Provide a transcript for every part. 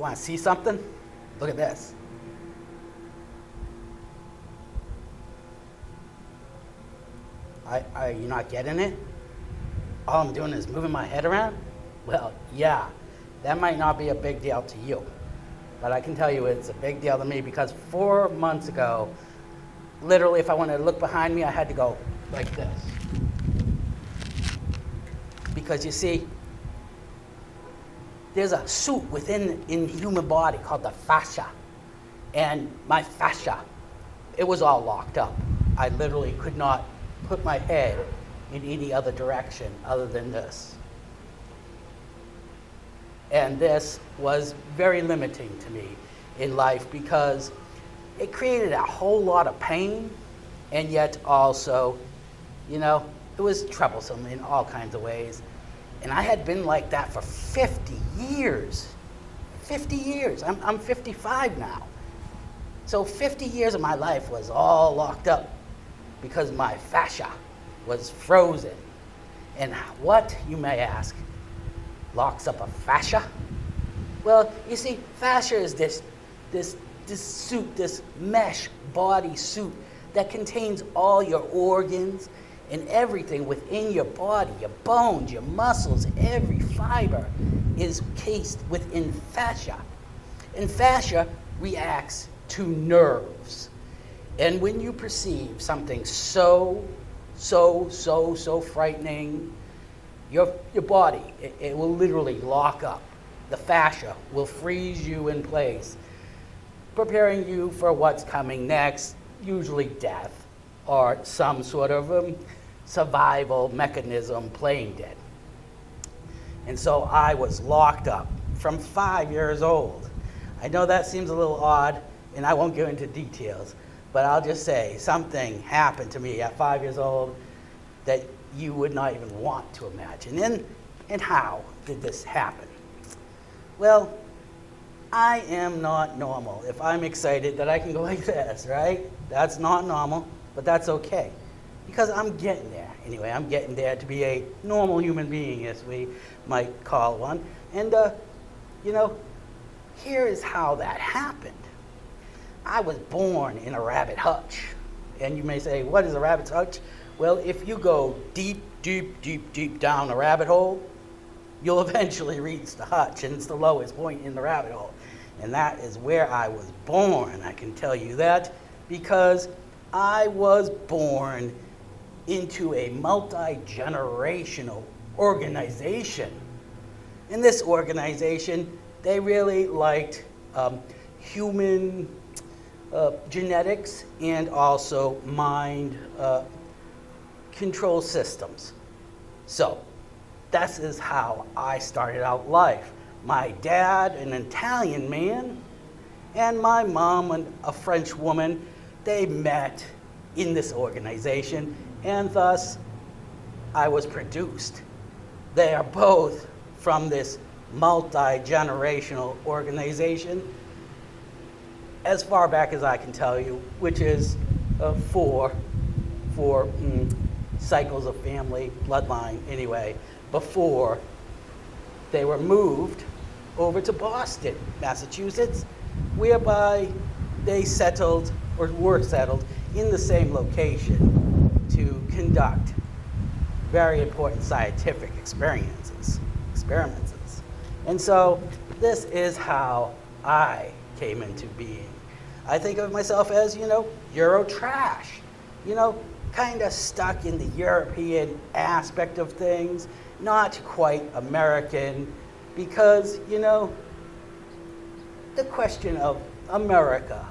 want to see something? Look at this. Are you not getting it? All I'm doing is moving my head around? Well, yeah, that might not be a big deal to you. But I can tell you it's a big deal to me because 4 months ago, literally if I wanted to look behind me, I had to go like this. Because you see, there's a suit within the human body called the fascia. And my fascia, it was all locked up. I literally could not put my head in any other direction other than this. And this was very limiting to me in life because it created a whole lot of pain, and yet also, it was troublesome in all kinds of ways. And I had been like that for 50 years. 50 years. I'm 55 now. So 50 years of my life was all locked up because my fascia was frozen. And what, you may ask, locks up a fascia? Well, you see, fascia is this suit, this mesh body suit that contains all your organs and everything within your body, your bones, your muscles, every fiber is cased within fascia. And fascia reacts to nerves. And when you perceive something so frightening, your body, it will literally lock up. The fascia will freeze you in place, preparing you for what's coming next, usually death or some sort of survival mechanism playing dead. And so I was locked up from 5 years old. I know that seems a little odd, and I won't go into details, but I'll just say something happened to me at 5 years old that you would not even want to imagine. And how did this happen? Well, I am not normal. If I'm excited that I can go like this, right? That's not normal, but that's okay. Because I'm getting there. Anyway, I'm getting there to be a normal human being, as we might call one. And, here is how that happened. I was born in a rabbit hutch. And you may say, what is a rabbit's hutch? Well, if you go deep down a rabbit hole, you'll eventually reach the hutch, and it's the lowest point in the rabbit hole. And that is where I was born. I can tell you that because I was born into a multi-generational organization. In this organization, they really liked human genetics and also mind control systems. So this is how I started out life. My dad, an Italian man, and my mom, a French woman, they met in this organization, and thus I was produced. They are both from this multi-generational organization, as far back as I can tell you, which is four cycles of family bloodline anyway, before they were moved over to Boston, Massachusetts, whereby they settled or were settled in the same location to conduct very important scientific experiments. And so this is how I came into being. I think of myself as, Euro trash, kind of stuck in the European aspect of things, not quite American, because, the question of America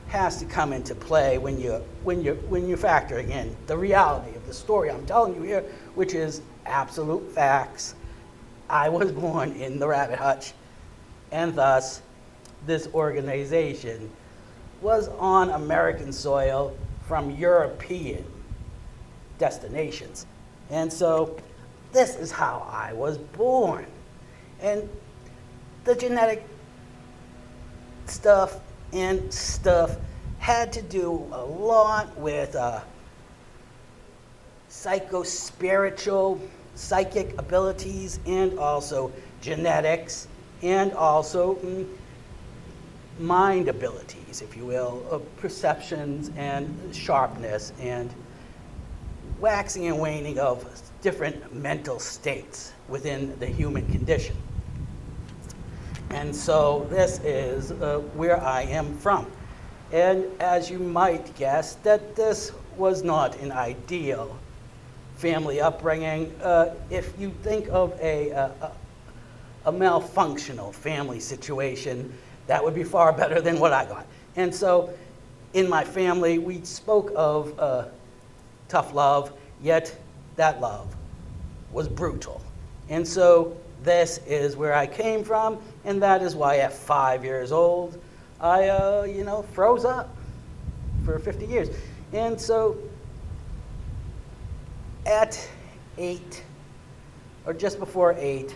has to come into play when you're factoring in the reality of the story I'm telling you here, which is absolute facts. I was born in the rabbit hutch, and thus this organization was on American soil from European destinations. And so this is how I was born. And the genetic stuff had to do a lot with psychic abilities and also genetics and also mind abilities, if you will, of perceptions and sharpness and waxing and waning of different mental states within the human condition. And so this is where I am from. And as you might guess, that this was not an ideal family upbringing. If you think of a malfunctional family situation, that would be far better than what I got. And so in my family, we spoke of tough love, yet that love was brutal. And so this is where I came from, and that is why at 5 years old, I froze up for 50 years. And so at 8, or just before 8,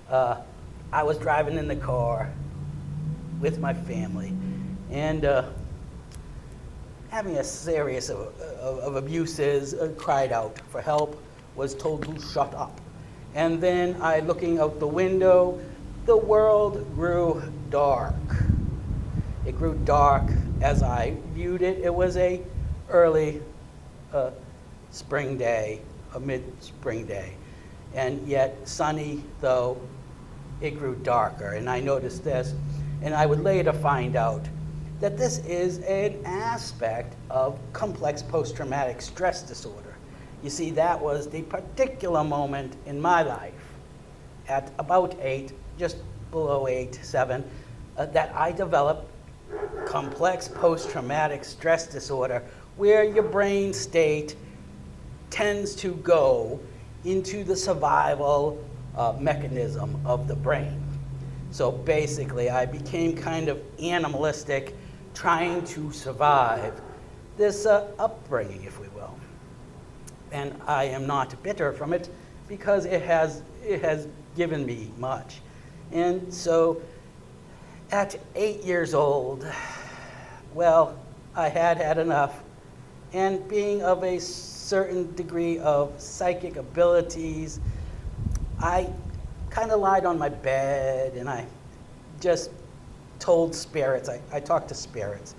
I was driving in the car with my family, and having a series of abuses, cried out for help, was told to shut up. And then looking out the window, the world grew dark. It grew dark as I viewed it. It was a early spring day, a mid-spring day. And yet sunny, though, it grew darker. And I noticed this, and I would later find out that this is an aspect of complex post-traumatic stress disorder. You see, that was the particular moment in my life at about 8, just below 8, 7, that I developed complex post-traumatic stress disorder, where your brain state tends to go into the survival mechanism of the brain. So basically, I became kind of animalistic, trying to survive this upbringing, if we will. And I am not bitter from it, because it has given me much. And so at 8 years old, well, I had enough. And being of a certain degree of psychic abilities, I kind of lied on my bed, and I just told spirits, I talked to spirits,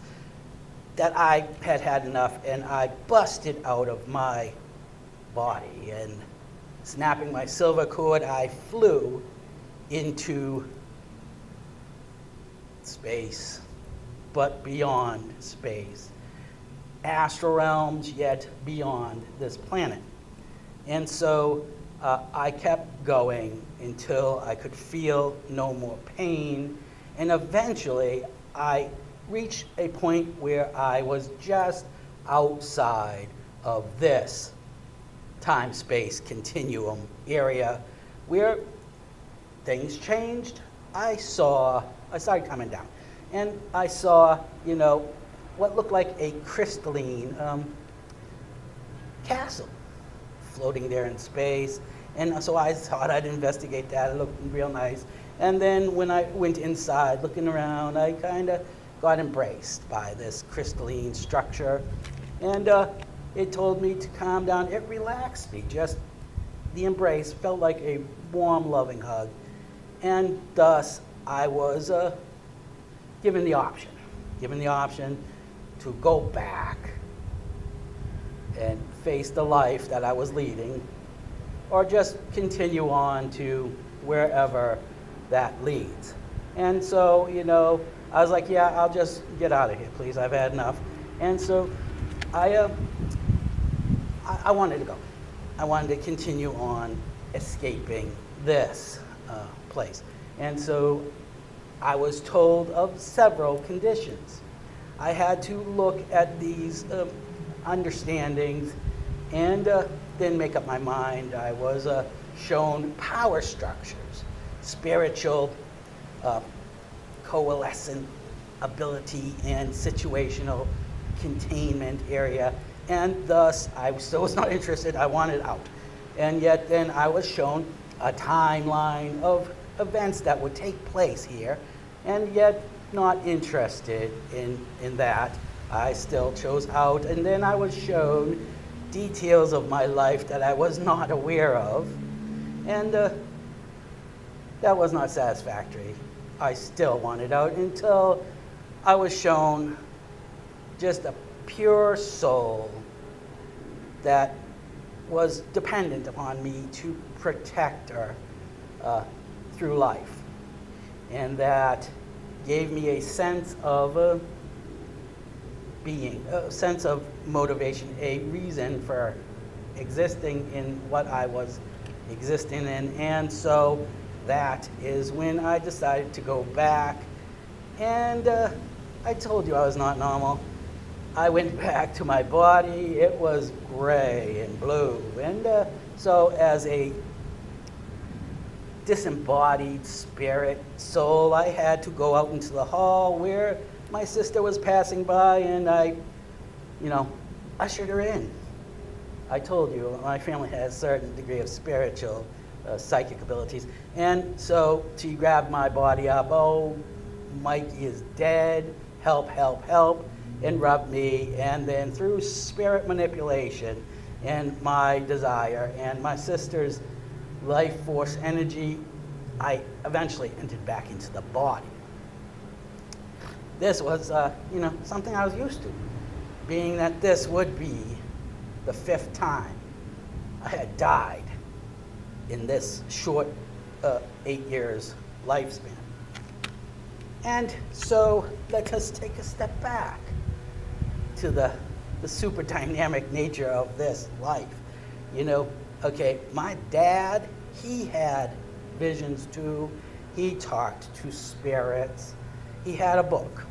that I had enough, and I busted out of my body, and snapping my silver cord, I flew into space, but beyond space. Astral realms, yet beyond this planet. And so I kept going until I could feel no more pain, and eventually I reached a point where I was just outside of this time-space continuum area where things changed. I started coming down, and I saw, what looked like a crystalline castle floating there in space. And so I thought I'd investigate that. It looked real nice. And then when I went inside, looking around, I kind of got embraced by this crystalline structure. And it told me to calm down. It relaxed me. Just the embrace felt like a warm, loving hug. And thus, I was given the option to go back and face the life that I was leading, or just continue on to wherever that leads. And so, I was like, yeah, I'll just get out of here, please. I've had enough. And so I wanted to go. I wanted to continue on escaping this place. And so I was told of several conditions. I had to look at these understandings and then make up my mind. I was shown power structures, spiritual coalescent ability, and situational containment area. And thus, I still was not interested. I wanted out. And yet then I was shown a timeline of events that would take place here, and yet not interested in that. I still chose out, and then I was shown details of my life that I was not aware of. And That was not satisfactory. I still wanted out until I was shown just a pure soul that was dependent upon me to protect her through life. And that gave me a sense of being, a sense of motivation, a reason for existing in what I was existing in. And so that is when I decided to go back. And I told you I was not normal. I went back to my body. It was gray and blue. And so as a disembodied spirit soul, I had to go out into the hall where my sister was passing by, and I, ushered her in. I told you my family has a certain degree of spiritual, psychic abilities. And so she grabbed my body up. Oh, Mikey is dead. Help, help, help. And rubbed me. And then through spirit manipulation and my desire and my sister's life force energy, I eventually entered back into the body. This was, something I was used to, being that this would be the 5th time I had died in this short 8 years lifespan. And so let us take a step back to the super dynamic nature of this life. My dad, he had visions too. He talked to spirits. He had a book,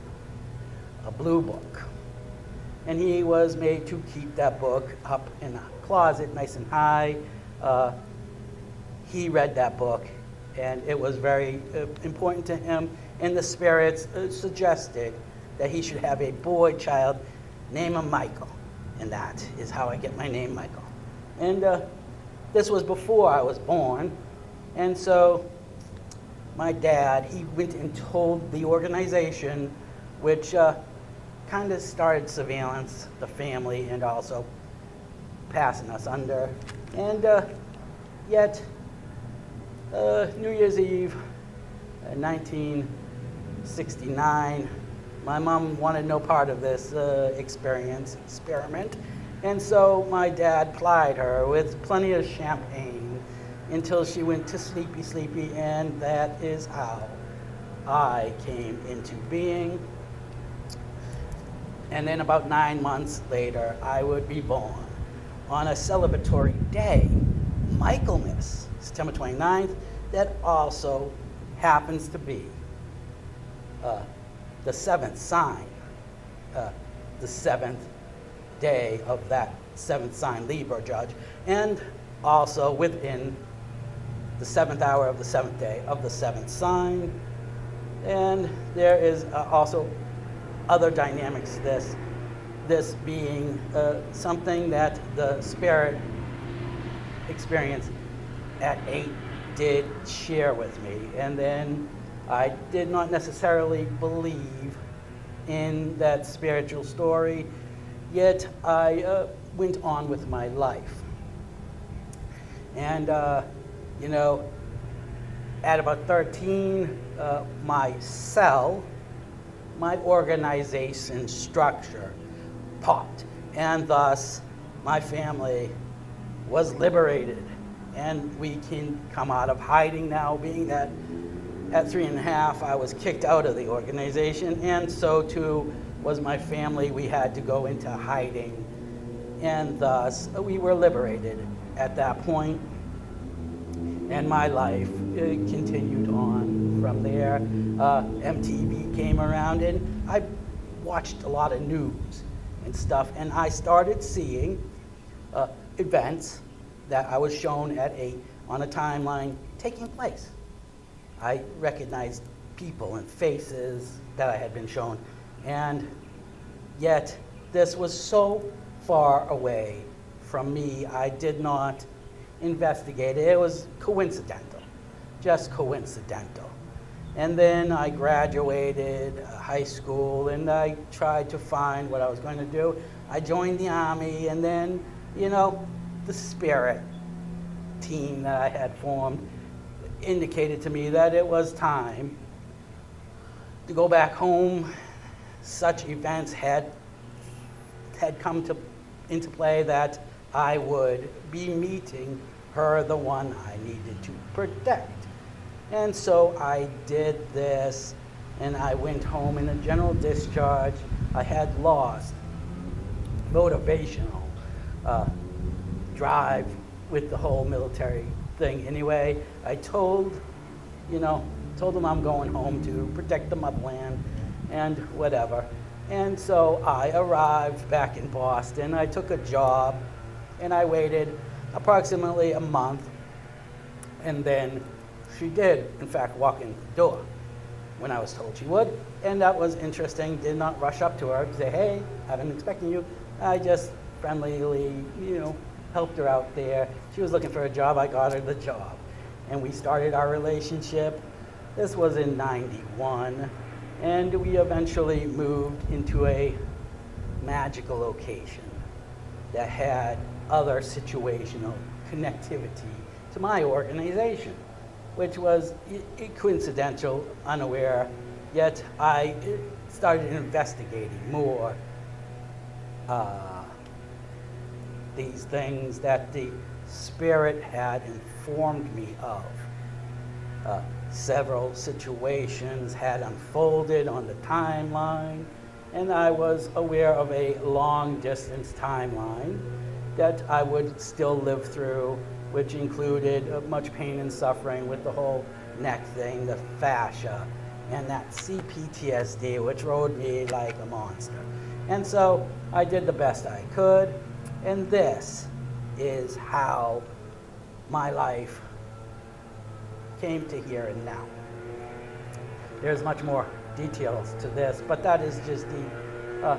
a blue book. And he was made to keep that book up in a closet nice and high. He read that book, and it was very important to him. And the spirits suggested that he should have a boy child, name him Michael. And that is how I get my name, Michael. And this was before I was born. And so my dad, he went and told the organization, which kind of started surveillance, the family, and also passing us under. And yet, New Year's Eve, 1969, my mom wanted no part of this experiment. And so my dad plied her with plenty of champagne until she went to sleepy, and that is how I came into being. And then about 9 months later, I would be born on a celebratory day, Michaelmas, September 29th, that also happens to be the 7th sign, the 7th day of that 7th sign Libra judge, and also within the 7th hour of the 7th day of the 7th sign. And there is also other dynamics to this being something that the spirit experience at 8 did share with me. And then I did not necessarily believe in that spiritual story, yet I went on with my life. And, at about 13, my cell, my organization structure popped, and thus my family was liberated. And we can come out of hiding now, being that at 3.5 I was kicked out of the organization, and so too was my family. We had to go into hiding, and thus we were liberated at that point. And my life continued on from there. MTV came around, and I watched a lot of news and stuff, and I started seeing events that I was shown on a timeline taking place. I recognized people and faces that I had been shown, and yet this was so far away from me, I did not investigate it. It was coincidental, just coincidental. And then I graduated high school, and I tried to find what I was going to do. I joined the Army, and then, the spirit team that I had formed, indicated to me that it was time to go back home. Such events had come into play that I would be meeting her, the one I needed to protect. And so I did this, and I went home in a general discharge. I had lost motivational drive with the whole military thing. Anyway, I told them I'm going home to protect the motherland and whatever. And so I arrived back in Boston. I took a job, and I waited approximately a month, and then she did, in fact, walk in the door when I was told she would. And that was interesting. Did not rush up to her and say, hey, I've been expecting you. I just friendlyly, helped her out there. She was looking for a job. I got her the job. And we started our relationship. This was in '91. And we eventually moved into a magical location that had other situational connectivity to my organization, which was coincidental, unaware, yet I started investigating more these things that the Spirit had informed me of. Several situations had unfolded on the timeline, and I was aware of a long-distance timeline that I would still live through, which included much pain and suffering with the whole neck thing, the fascia, and that CPTSD, which rode me like a monster. And so I did the best I could, and this is how my life came to here and now. There's much more details to this, but that is just the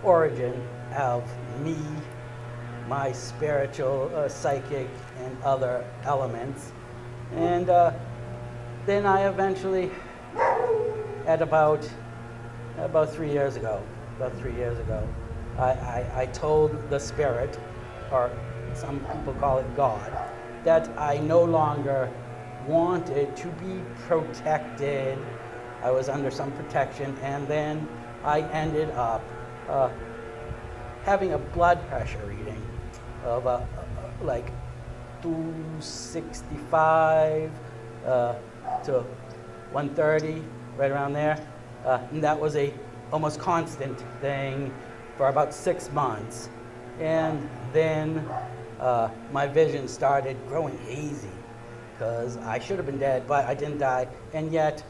origin of me, my spiritual, psychic, and other elements. And then I eventually, at about 3 years ago, I told the Spirit, or some people call it God, that I no longer wanted to be protected. I was under some protection, and then I ended up having a blood pressure reading of like 265 to 130, right around there. And that was a almost constant thing for about 6 months. And then my vision started growing hazy, because I should have been dead, but I didn't die. And yet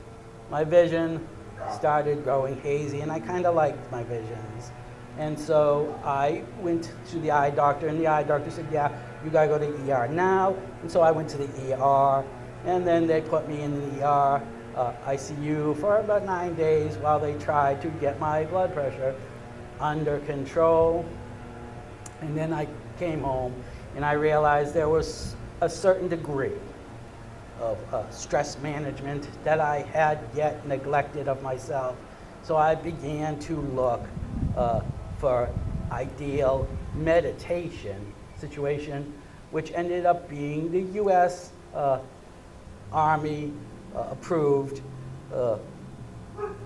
my vision started growing hazy, and I kind of liked my visions. And so I went to the eye doctor, and the eye doctor said, yeah, you gotta go to the ER now. And so I went to the ER, and then they put me in the ER ICU for about 9 days while they tried to get my blood pressure under control. And then I came home, and I realized there was a certain degree of stress management that I had yet neglected of myself. So I began to look for ideal meditation situation, which ended up being the U.S. Army approved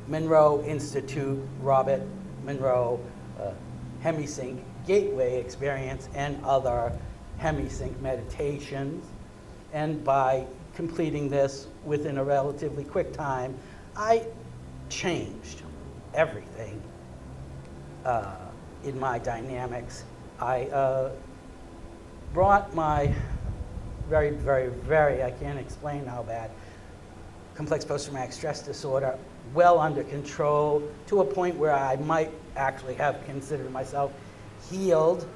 Monroe Institute, Robert Monroe Hemisync Gateway experience, and other Hemisync meditations. And by completing this within a relatively quick time, I changed everything in my dynamics. I brought my very, very, very, I can't explain how bad, complex post-traumatic stress disorder well under control, to a point where I might actually have considered myself healed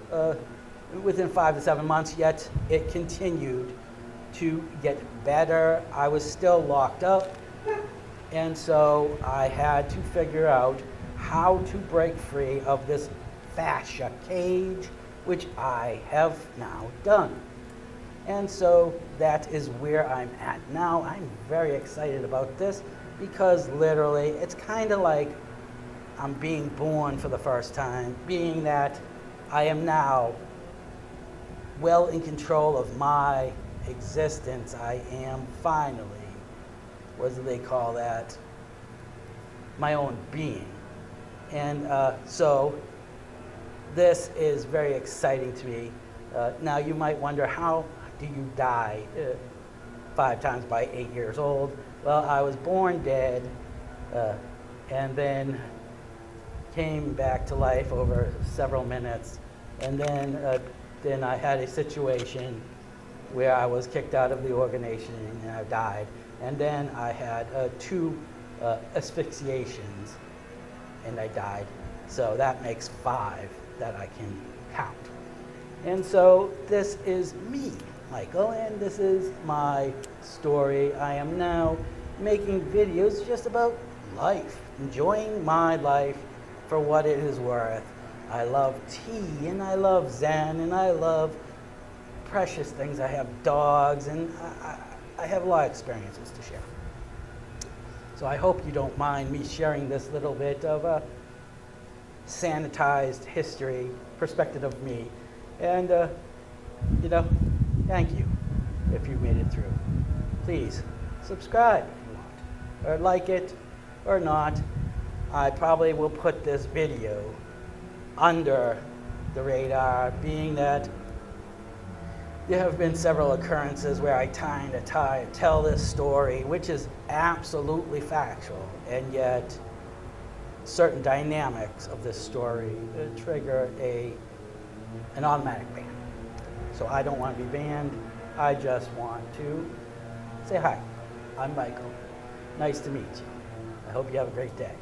within 5 to 7 months, yet it continued to get better. I was still locked up, and so I had to figure out how to break free of this fascia cage, which I have now done. And so that is where I'm at now. I'm very excited about this, because literally it's kind of like I'm being born for the first time, being that I am now well in control of my existence. I am finally, what do they call that? My own being. And so this is very exciting to me. Now you might wonder, how do you die 5 times by 8 years old? Well, I was born dead and then came back to life over several minutes. And then I had a situation where I was kicked out of the organization and I died. And then I had 2 asphyxiations and I died. So that makes 5 that I can count. And so this is me, Michael, and this is my story. I am now making videos just about life, enjoying my life for what it is worth. I love tea, and I love Zen, and I love precious things. I have dogs, and I have a lot of experiences to share. So I hope you don't mind me sharing this little bit of a sanitized history perspective of me. And, thank you if you made it through. Please subscribe if you want, or like it or not. I probably will put this video under the radar, being that there have been several occurrences where I tell this story, which is absolutely factual, and yet certain dynamics of this story trigger an automatic ban. So I don't want to be banned. I just want to say hi. I'm Michael. Nice to meet you. I hope you have a great day.